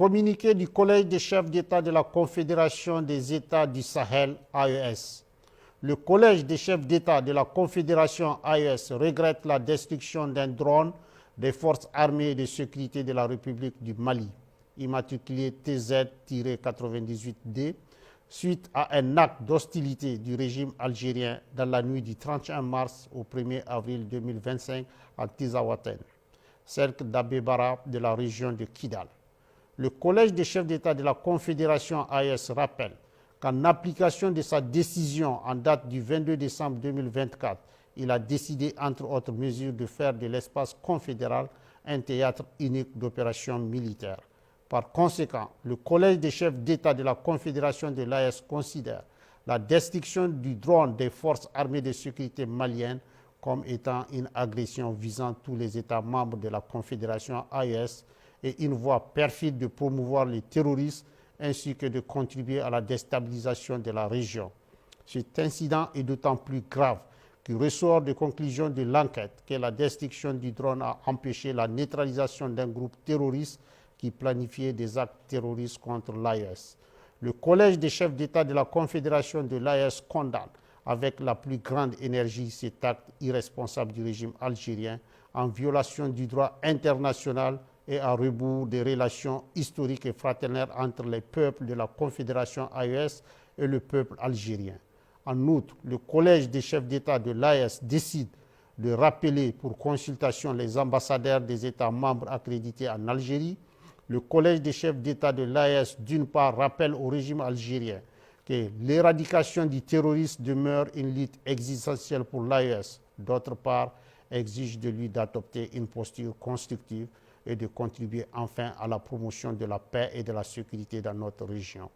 Communiqué du Collège des chefs d'État de la Confédération des États du Sahel, AES. Le Collège des chefs d'État de la Confédération AES regrette la destruction d'un drone des forces armées et de sécurité de la République du Mali, immatriculé TZ-98D, suite à un acte d'hostilité du régime algérien dans la nuit du 31 mars au 1er avril 2025 à Tizawaten, cercle d'Abebara de la région de Kidal. Le Collège des chefs d'État de la Confédération AES rappelle qu'en application de sa décision en date du 22 décembre 2024, il a décidé, entre autres mesures, de faire de l'espace confédéral un théâtre unique d'opérations militaires. Par conséquent, le Collège des chefs d'État de la Confédération de l'AES considère la destruction du drone des forces armées de sécurité maliennes comme étant une agression visant tous les États membres de la Confédération AES et une voie perfide de promouvoir les terroristes ainsi que de contribuer à la déstabilisation de la région. Cet incident est d'autant plus grave qu'il ressort des conclusions de l'enquête que la destruction du drone a empêché la neutralisation d'un groupe terroriste qui planifiait des actes terroristes contre l'AES. Le Collège des chefs d'État de la Confédération de l'AES condamne avec la plus grande énergie cet acte irresponsable du régime algérien en violation du droit international et à rebours des relations historiques et fraternelles entre les peuples de la Confédération AES et le peuple algérien. En outre, le Collège des chefs d'État de l'AES décide de rappeler pour consultation les ambassadeurs des États membres accrédités en Algérie. Le Collège des chefs d'État de l'AES, d'une part, rappelle au régime algérien que l'éradication du terrorisme demeure une lutte existentielle pour l'AES. D'autre part, exige de lui d'adopter une posture constructive et de contribuer enfin à la promotion de la paix et de la sécurité dans notre région.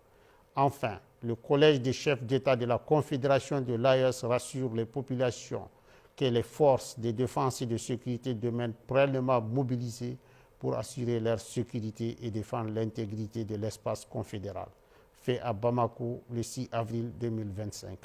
Enfin, le Collège des chefs d'État de la Confédération de l'AES rassure les populations que les forces de défense et de sécurité demeurent pleinement mobilisées pour assurer leur sécurité et défendre l'intégrité de l'espace confédéral. Fait à Bamako le 6 avril 2025.